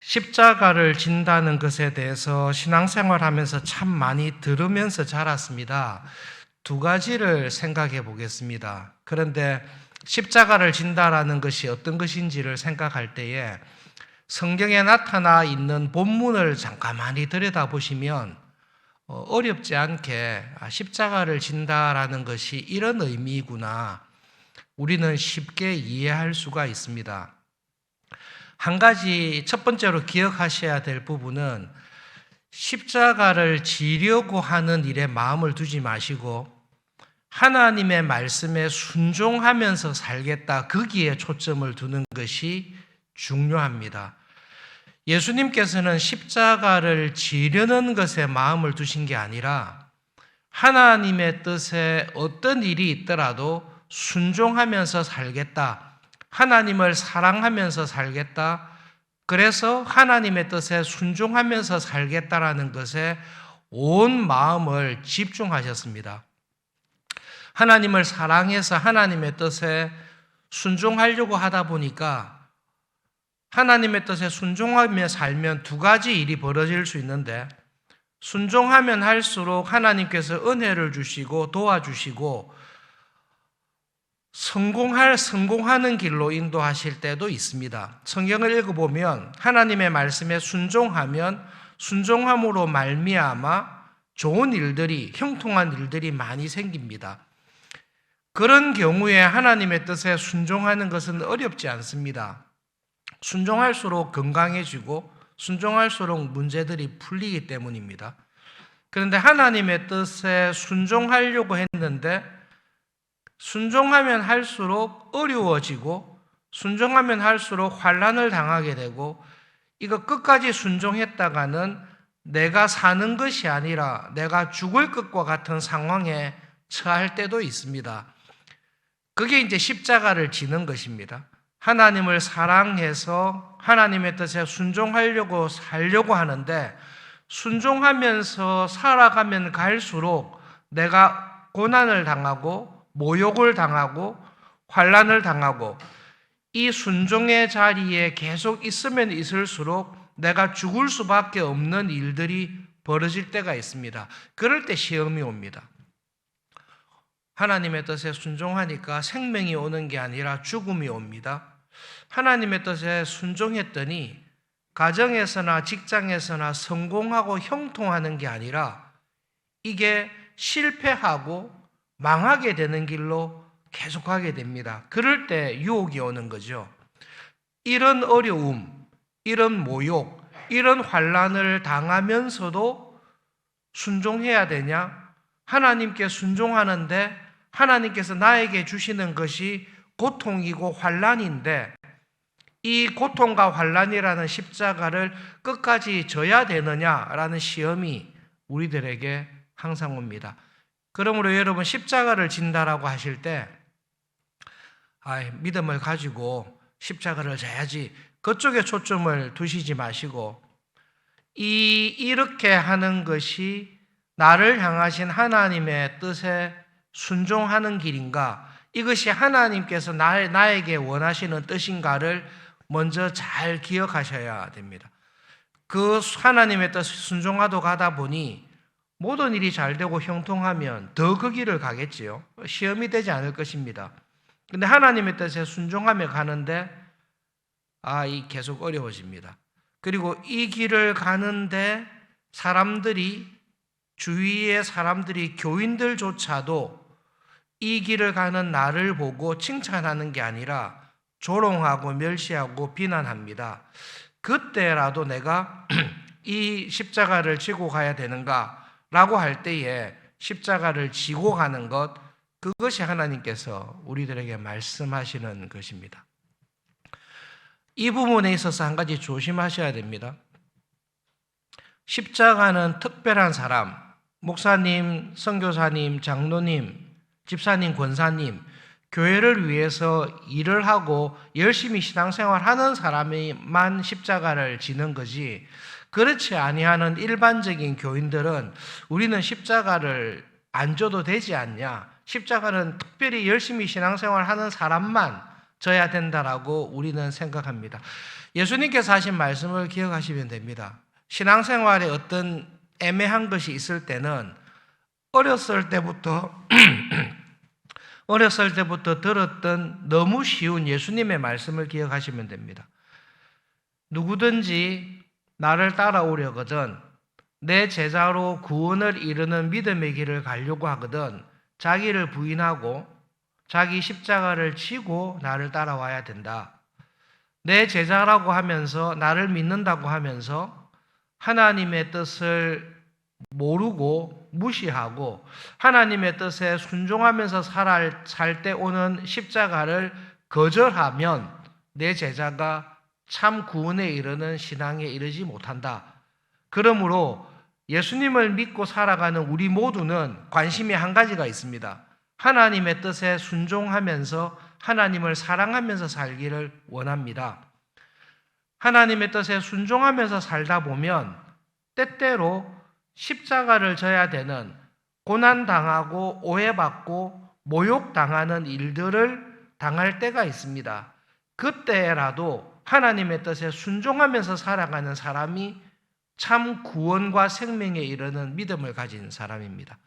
십자가를 진다는 것에 대해서 신앙생활하면서 참 많이 들으면서 자랐습니다. 두 가지를 생각해 보겠습니다. 그런데 십자가를 진다라는 것이 어떤 것인지를 생각할 때에 성경에 나타나 있는 본문을 잠깐만이 들여다보시면 어렵지 않게 십자가를 진다라는 것이 이런 의미구나, 우리는 쉽게 이해할 수가 있습니다. 한 가지 첫 번째로 기억하셔야 될 부분은 십자가를 지려고 하는 일에 마음을 두지 마시고 하나님의 말씀에 순종하면서 살겠다, 거기에 초점을 두는 것이 중요합니다. 예수님께서는 십자가를 지려는 것에 마음을 두신 게 아니라 하나님의 뜻에 어떤 일이 있더라도 순종하면서 살겠다, 하나님을 사랑하면서 살겠다, 그래서 하나님의 뜻에 순종하면서 살겠다라는 것에 온 마음을 집중하셨습니다. 하나님을 사랑해서 하나님의 뜻에 순종하려고 하다 보니까 하나님의 뜻에 순종하며 살면 두 가지 일이 벌어질 수 있는데, 순종하면 할수록 하나님께서 은혜를 주시고 도와주시고 성공하는 길로 인도하실 때도 있습니다. 성경을 읽어보면 하나님의 말씀에 순종함으로 말미암아 좋은 일들이, 형통한 일들이 많이 생깁니다. 그런 경우에 하나님의 뜻에 순종하는 것은 어렵지 않습니다. 순종할수록 건강해지고 순종할수록 문제들이 풀리기 때문입니다. 그런데 하나님의 뜻에 순종하려고 했는데 순종하면 할수록 어려워지고 순종하면 할수록 환난을 당하게 되고, 이거 끝까지 순종했다가는 내가 사는 것이 아니라 내가 죽을 것과 같은 상황에 처할 때도 있습니다. 그게 이제 십자가를 지는 것입니다. 하나님을 사랑해서 하나님의 뜻에 순종하려고 살려고 하는데, 순종하면서 살아가면 갈수록 내가 고난을 당하고 모욕을 당하고 환난을 당하고, 이 순종의 자리에 계속 있으면 있을수록 내가 죽을 수밖에 없는 일들이 벌어질 때가 있습니다. 그럴 때 시험이 옵니다. 하나님의 뜻에 순종하니까 생명이 오는 게 아니라 죽음이 옵니다. 하나님의 뜻에 순종했더니 가정에서나 직장에서나 성공하고 형통하는 게 아니라 이게 실패하고 망하게 되는 길로 계속하게 됩니다. 그럴 때 유혹이 오는 거죠. 이런 어려움, 이런 모욕, 이런 환난을 당하면서도 순종해야 되냐? 하나님께 순종하는데 하나님께서 나에게 주시는 것이 고통이고 환난인데, 이 고통과 환난이라는 십자가를 끝까지 져야 되느냐라는 시험이 우리들에게 항상 옵니다. 그러므로 여러분, 십자가를 진다라고 하실 때 믿음을 가지고 십자가를 져야지, 그쪽에 초점을 두시지 마시고 이렇게 하는 것이 나를 향하신 하나님의 뜻에 순종하는 길인가, 이것이 하나님께서 나에게 원하시는 뜻인가를 먼저 잘 기억하셔야 됩니다. 그 하나님의 뜻에 순종하도 가다 보니 모든 일이 잘 되고 형통하면 더 그 길을 가겠지요. 시험이 되지 않을 것입니다. 근데 하나님의 뜻에 순종하며 가는데 이 계속 어려워집니다. 그리고 이 길을 가는데 주위의 사람들이, 교인들조차도 이 길을 가는 나를 보고 칭찬하는 게 아니라 조롱하고 멸시하고 비난합니다. 그때라도 내가 이 십자가를 지고 가야 되는가 라고 할 때에 십자가를 지고 가는 것, 그것이 하나님께서 우리들에게 말씀하시는 것입니다. 이 부분에 있어서 한 가지 조심하셔야 됩니다. 십자가는 특별한 사람, 목사님, 선교사님, 장로님, 집사님, 권사님, 교회를 위해서 일을 하고 열심히 신앙생활하는 사람이만 십자가를 지는 거지, 그렇지 아니하는 일반적인 교인들은 우리는 십자가를 안 져도 되지 않냐, 십자가는 특별히 열심히 신앙생활하는 사람만 져야 된다라고 우리는 생각합니다. 예수님께서 하신 말씀을 기억하시면 됩니다. 신앙생활에 어떤 애매한 것이 있을 때는 어렸을 때부터 들었던 너무 쉬운 예수님의 말씀을 기억하시면 됩니다. 누구든지 나를 따라오려거든 내 제자로 구원을 이루는 믿음의 길을 가려고 하거든 자기를 부인하고 자기 십자가를 지고 나를 따라와야 된다. 내 제자라고 하면서 나를 믿는다고 하면서 하나님의 뜻을 모르고 무시하고 하나님의 뜻에 순종하면서 살 때 오는 십자가를 거절하면 내 제자가 참 구원에 이르는 신앙에 이르지 못한다. 그러므로 예수님을 믿고 살아가는 우리 모두는 관심이 한 가지가 있습니다. 하나님의 뜻에 순종하면서 하나님을 사랑하면서 살기를 원합니다. 하나님의 뜻에 순종하면서 살다 보면 때때로 십자가를 져야 되는 고난당하고 오해받고 모욕당하는 일들을 당할 때가 있습니다. 그때라도 하나님의 뜻에 순종하면서 살아가는 사람이 참 구원과 생명에 이르는 믿음을 가진 사람입니다.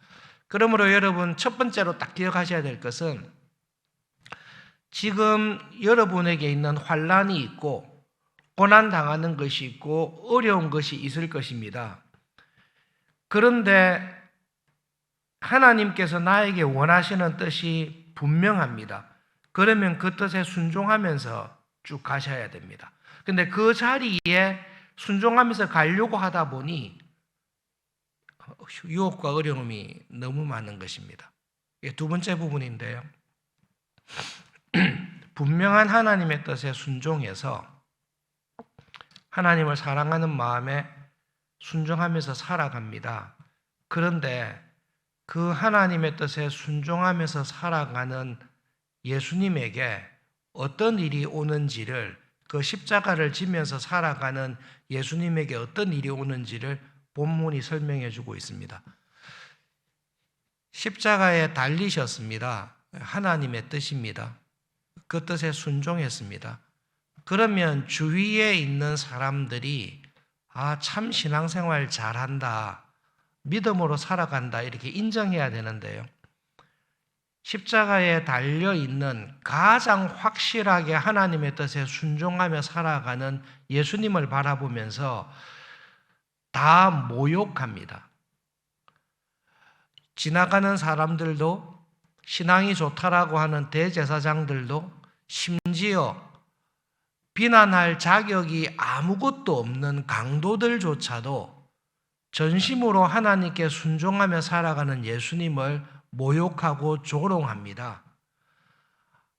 그러므로 여러분 첫 번째로 딱 기억하셔야 될 것은 지금 여러분에게 있는 환난이 있고 고난당하는 것이 있고 어려운 것이 있을 것입니다. 그런데 하나님께서 나에게 원하시는 뜻이 분명합니다. 그러면 그 뜻에 순종하면서 쭉 가셔야 됩니다. 근데 그 자리에 순종하면서 가려고 하다 보니 유혹과 어려움이 너무 많은 것입니다. 이게 두 번째 부분인데요. 분명한 하나님의 뜻에 순종해서 하나님을 사랑하는 마음에 순종하면서 살아갑니다. 그런데 그 하나님의 뜻에 순종하면서 살아가는 예수님에게 어떤 일이 오는지를 그 십자가를 지면서 살아가는 예수님에게 어떤 일이 오는지를 본문이 설명해 주고 있습니다. 십자가에 달리셨습니다. 하나님의 뜻입니다. 그 뜻에 순종했습니다. 그러면 주위에 있는 사람들이 참 신앙생활 잘한다, 믿음으로 살아간다 이렇게 인정해야 되는데요. 십자가에 달려있는 가장 확실하게 하나님의 뜻에 순종하며 살아가는 예수님을 바라보면서 다 모욕합니다. 지나가는 사람들도 신앙이 좋다라고 하는 대제사장들도 심지어 비난할 자격이 아무것도 없는 강도들조차도 전심으로 하나님께 순종하며 살아가는 예수님을 모욕하고 조롱합니다.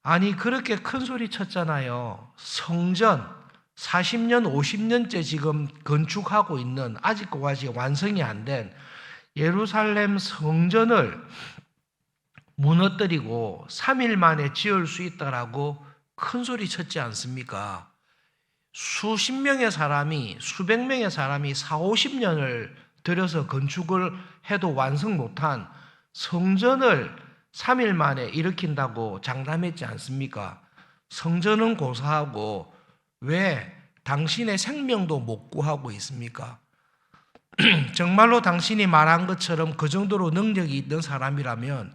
아니 그렇게 큰 소리 쳤잖아요. 성전 40년 50년째 지금 건축하고 있는 아직까지 완성이 안 된 예루살렘 성전을 무너뜨리고 3일 만에 지을 수 있다라고 큰 소리 쳤지 않습니까? 수십 명의 사람이 수백 명의 사람이 4, 50년을 들여서 건축을 해도 완성 못한 성전을 3일 만에 일으킨다고 장담했지 않습니까? 성전은 고사하고 왜 당신의 생명도 못 구하고 있습니까? 정말로 당신이 말한 것처럼 그 정도로 능력이 있는 사람이라면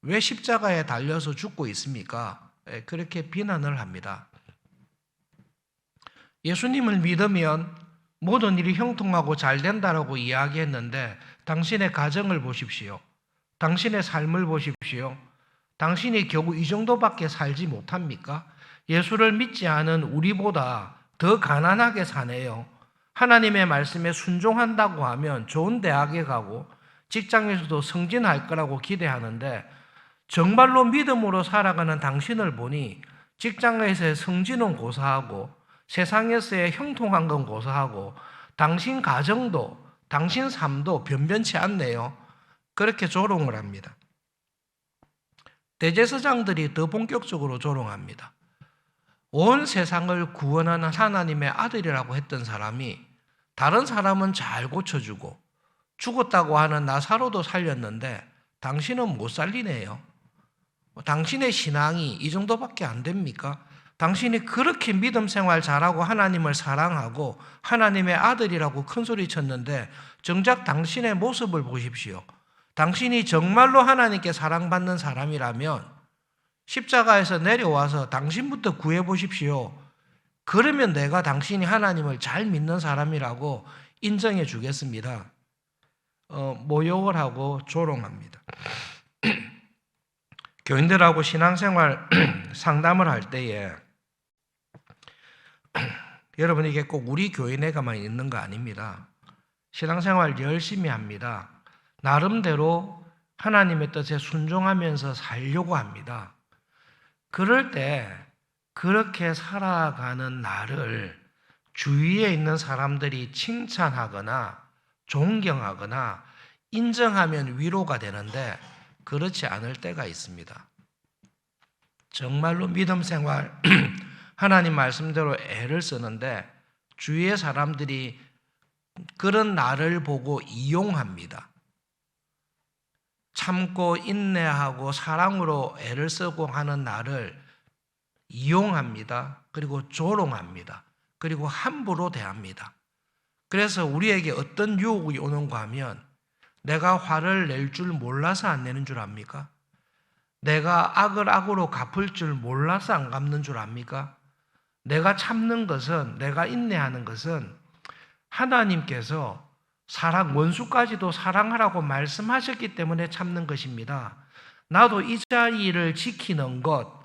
왜 십자가에 달려서 죽고 있습니까? 그렇게 비난을 합니다. 예수님을 믿으면 모든 일이 형통하고 잘 된다라고 이야기했는데 당신의 가정을 보십시오. 당신의 삶을 보십시오. 당신이 겨우 이 정도밖에 살지 못합니까? 예수를 믿지 않은 우리보다 더 가난하게 사네요. 하나님의 말씀에 순종한다고 하면 좋은 대학에 가고 직장에서도 승진할 거라고 기대하는데 정말로 믿음으로 살아가는 당신을 보니 직장에서의 승진은 고사하고 세상에서의 형통한 건 고사하고 당신 가정도 당신 삶도 변변치 않네요. 그렇게 조롱을 합니다. 대제사장들이 더 본격적으로 조롱합니다. 온 세상을 구원하는 하나님의 아들이라고 했던 사람이 다른 사람은 잘 고쳐주고 죽었다고 하는 나사로도 살렸는데 당신은 못 살리네요. 당신의 신앙이 이 정도밖에 안 됩니까? 당신이 그렇게 믿음 생활 잘하고 하나님을 사랑하고 하나님의 아들이라고 큰소리 쳤는데 정작 당신의 모습을 보십시오. 당신이 정말로 하나님께 사랑받는 사람이라면 십자가에서 내려와서 당신부터 구해보십시오. 그러면 내가 당신이 하나님을 잘 믿는 사람이라고 인정해 주겠습니다. 모욕을 하고 조롱합니다. 교인들하고 신앙생활 상담을 할 때에 여러분 이게 꼭 우리 교인에게만 있는 거 아닙니다. 신앙생활 열심히 합니다. 나름대로 하나님의 뜻에 순종하면서 살려고 합니다. 그럴 때 그렇게 살아가는 나를 주위에 있는 사람들이 칭찬하거나 존경하거나 인정하면 위로가 되는데 그렇지 않을 때가 있습니다. 정말로 믿음 생활 하나님 말씀대로 애를 쓰는데 주위의 사람들이 그런 나를 보고 이용합니다. 참고 인내하고 사랑으로 애를 쓰고 하는 나를 이용합니다. 그리고 조롱합니다. 그리고 함부로 대합니다. 그래서 우리에게 어떤 유혹이 오는가 하면 내가 화를 낼 줄 몰라서 안 내는 줄 압니까? 내가 악을 악으로 갚을 줄 몰라서 안 갚는 줄 압니까? 내가 참는 것은, 내가 인내하는 것은 하나님께서 원수까지도 사랑하라고 말씀하셨기 때문에 참는 것입니다. 나도 이 자리를 지키는 것,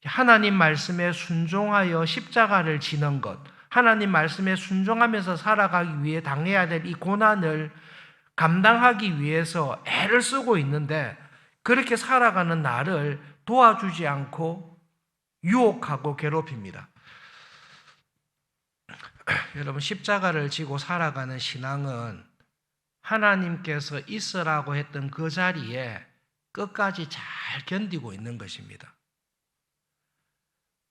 하나님 말씀에 순종하여 십자가를 지는 것, 하나님 말씀에 순종하면서 살아가기 위해 당해야 될 이 고난을 감당하기 위해서 애를 쓰고 있는데 그렇게 살아가는 나를 도와주지 않고 유혹하고 괴롭힙니다. 여러분 십자가를 지고 살아가는 신앙은 하나님께서 있으라고 했던 그 자리에 끝까지 잘 견디고 있는 것입니다.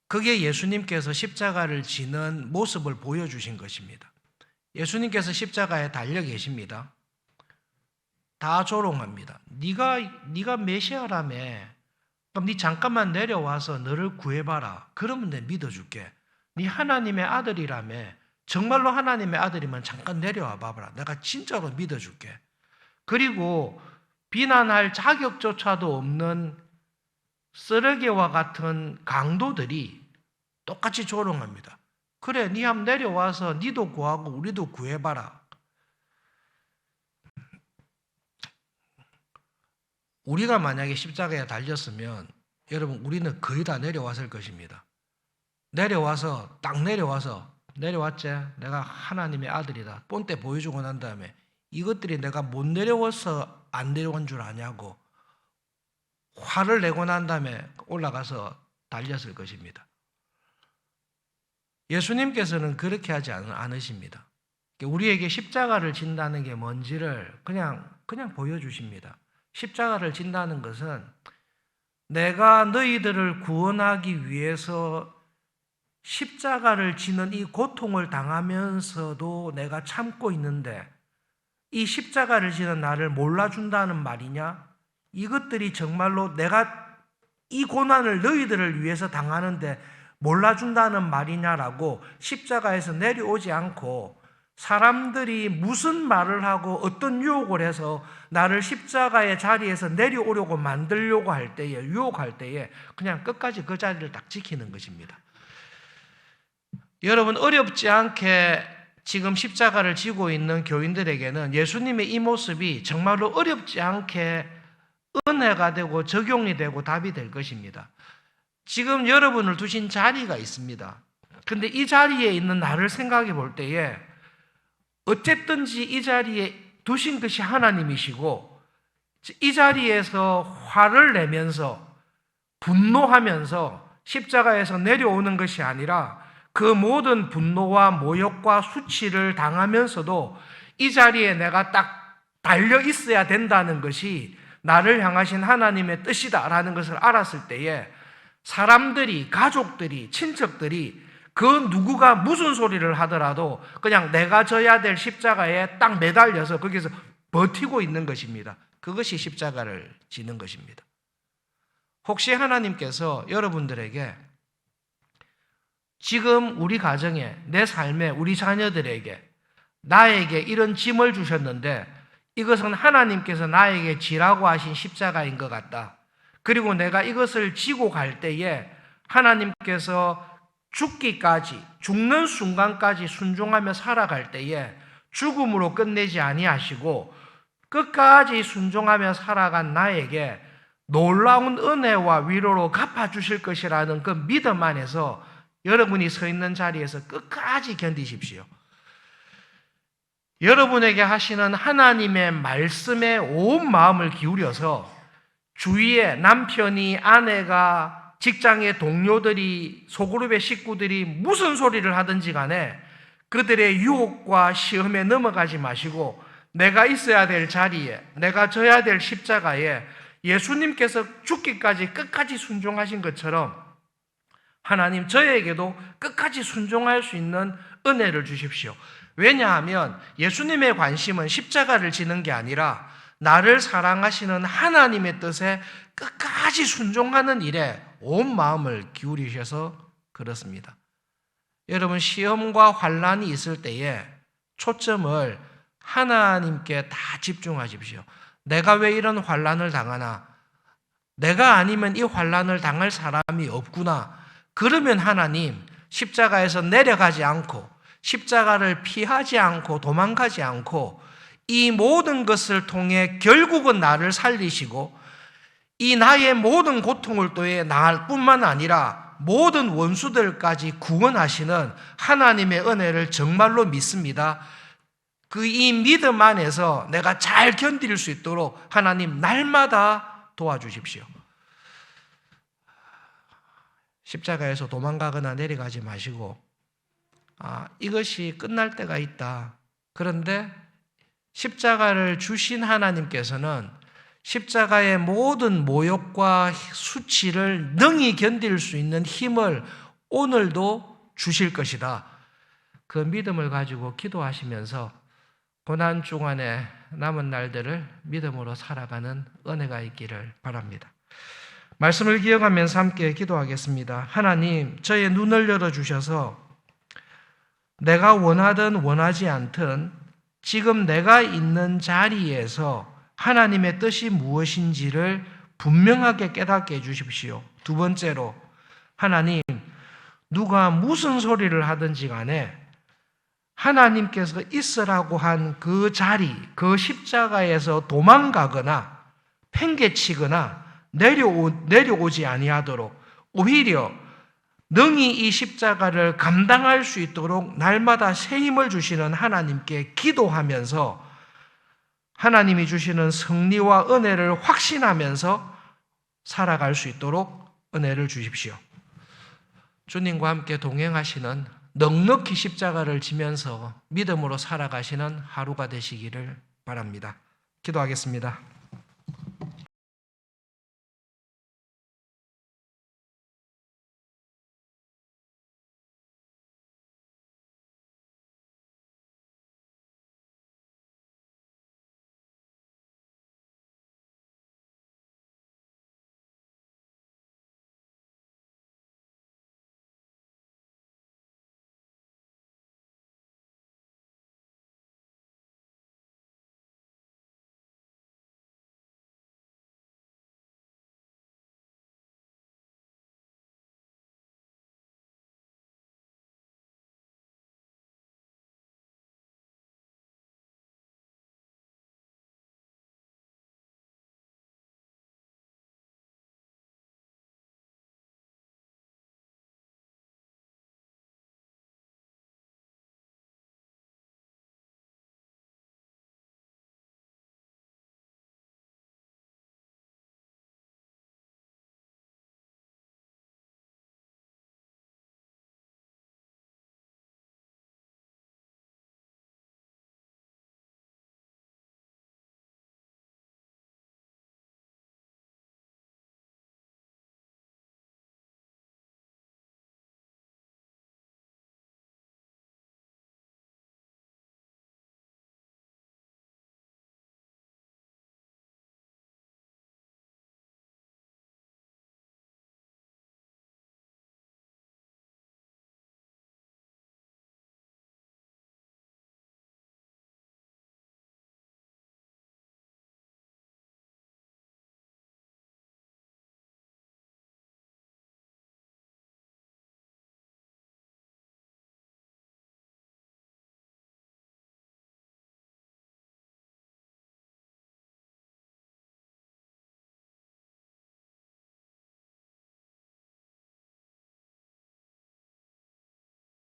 그게 예수님께서 십자가를 지는 모습을 보여주신 것입니다. 예수님께서 십자가에 달려 계십니다. 다 조롱합니다. 네가 메시아라며. 그럼 네 잠깐만 내려와서 너를 구해봐라. 그러면 내가 믿어줄게. 네 하나님의 아들이라며. 정말로 하나님의 아들이면 잠깐 내려와 봐봐라. 내가 진짜로 믿어줄게. 그리고 비난할 자격조차도 없는 쓰레기와 같은 강도들이 똑같이 조롱합니다. 그래, 네 한번 내려와서 니도 구하고 우리도 구해봐라. 우리가 만약에 십자가에 달렸으면 여러분 우리는 거의 다 내려왔을 것입니다. 딱 내려왔지? 내가 하나님의 아들이다. 본때 보여주고 난 다음에 이것들이 내가 못 내려와서 안 내려온 줄 아냐고 화를 내고 난 다음에 올라가서 달렸을 것입니다. 예수님께서는 그렇게 하지 않으십니다. 우리에게 십자가를 진다는 게 뭔지를 그냥 보여주십니다. 십자가를 진다는 것은 내가 너희들을 구원하기 위해서 십자가를 지는 이 고통을 당하면서도 내가 참고 있는데 이 십자가를 지는 나를 몰라준다는 말이냐? 이것들이 정말로 내가 이 고난을 너희들을 위해서 당하는데 몰라준다는 말이냐라고 십자가에서 내려오지 않고 사람들이 무슨 말을 하고 어떤 유혹을 해서 나를 십자가의 자리에서 내려오려고 만들려고 할 때에, 유혹할 때에 그냥 끝까지 그 자리를 딱 지키는 것입니다. 여러분 어렵지 않게 지금 십자가를 지고 있는 교인들에게는 예수님의 이 모습이 정말로 어렵지 않게 은혜가 되고 적용이 되고 답이 될 것입니다. 지금 여러분을 두신 자리가 있습니다. 근데 이 자리에 있는 나를 생각해 볼 때에 어쨌든지 이 자리에 두신 것이 하나님이시고 이 자리에서 화를 내면서 분노하면서 십자가에서 내려오는 것이 아니라 그 모든 분노와 모욕과 수치를 당하면서도 이 자리에 내가 딱 달려 있어야 된다는 것이 나를 향하신 하나님의 뜻이다라는 것을 알았을 때에 사람들이, 가족들이, 친척들이 그 누구가 무슨 소리를 하더라도 그냥 내가 져야 될 십자가에 딱 매달려서 거기서 버티고 있는 것입니다. 그것이 십자가를 지는 것입니다. 혹시 하나님께서 여러분들에게 지금 우리 가정에, 내 삶에, 우리 자녀들에게, 나에게 이런 짐을 주셨는데 이것은 하나님께서 나에게 지라고 하신 십자가인 것 같다. 그리고 내가 이것을 지고 갈 때에 하나님께서 죽기까지, 죽는 순간까지 순종하며 살아갈 때에 죽음으로 끝내지 아니하시고 끝까지 순종하며 살아간 나에게 놀라운 은혜와 위로로 갚아주실 것이라는 그 믿음 안에서 여러분이 서 있는 자리에서 끝까지 견디십시오. 여러분에게 하시는 하나님의 말씀에 온 마음을 기울여서 주위에 남편이, 아내가, 직장의 동료들이, 소그룹의 식구들이 무슨 소리를 하든지 간에 그들의 유혹과 시험에 넘어가지 마시고 내가 있어야 될 자리에, 내가 져야 될 십자가에 예수님께서 죽기까지 끝까지 순종하신 것처럼 하나님 저에게도 끝까지 순종할 수 있는 은혜를 주십시오. 왜냐하면 예수님의 관심은 십자가를 지는 게 아니라 나를 사랑하시는 하나님의 뜻에 끝까지 순종하는 일에 온 마음을 기울이셔서 그렇습니다. 여러분, 시험과 환난이 있을 때에 초점을 하나님께 다 집중하십시오. 내가 왜 이런 환난을 당하나? 내가 아니면 이 환난을 당할 사람이 없구나. 그러면 하나님 십자가에서 내려가지 않고 십자가를 피하지 않고 도망가지 않고 이 모든 것을 통해 결국은 나를 살리시고 이 나의 모든 고통을 또해 나을 뿐만 아니라 모든 원수들까지 구원하시는 하나님의 은혜를 정말로 믿습니다. 그 이 믿음 안에서 내가 잘 견딜 수 있도록 하나님 날마다 도와주십시오. 십자가에서 도망가거나 내려가지 마시고 이것이 끝날 때가 있다. 그런데 십자가를 주신 하나님께서는 십자가의 모든 모욕과 수치를 능히 견딜 수 있는 힘을 오늘도 주실 것이다. 그 믿음을 가지고 기도하시면서 고난 중간에 남은 날들을 믿음으로 살아가는 은혜가 있기를 바랍니다. 말씀을 기억하면서 함께 기도하겠습니다. 하나님, 저의 눈을 열어주셔서 내가 원하든 원하지 않든 지금 내가 있는 자리에서 하나님의 뜻이 무엇인지를 분명하게 깨닫게 해주십시오. 두 번째로, 하나님, 누가 무슨 소리를 하든지 간에 하나님께서 있으라고 한 그 자리, 그 십자가에서 도망가거나 팽개치거나 내려오지 아니하도록 오히려 능히 이 십자가를 감당할 수 있도록 날마다 새 힘을 주시는 하나님께 기도하면서 하나님이 주시는 승리와 은혜를 확신하면서 살아갈 수 있도록 은혜를 주십시오. 주님과 함께 동행하시는 넉넉히 십자가를 지면서 믿음으로 살아가시는 하루가 되시기를 바랍니다. 기도하겠습니다.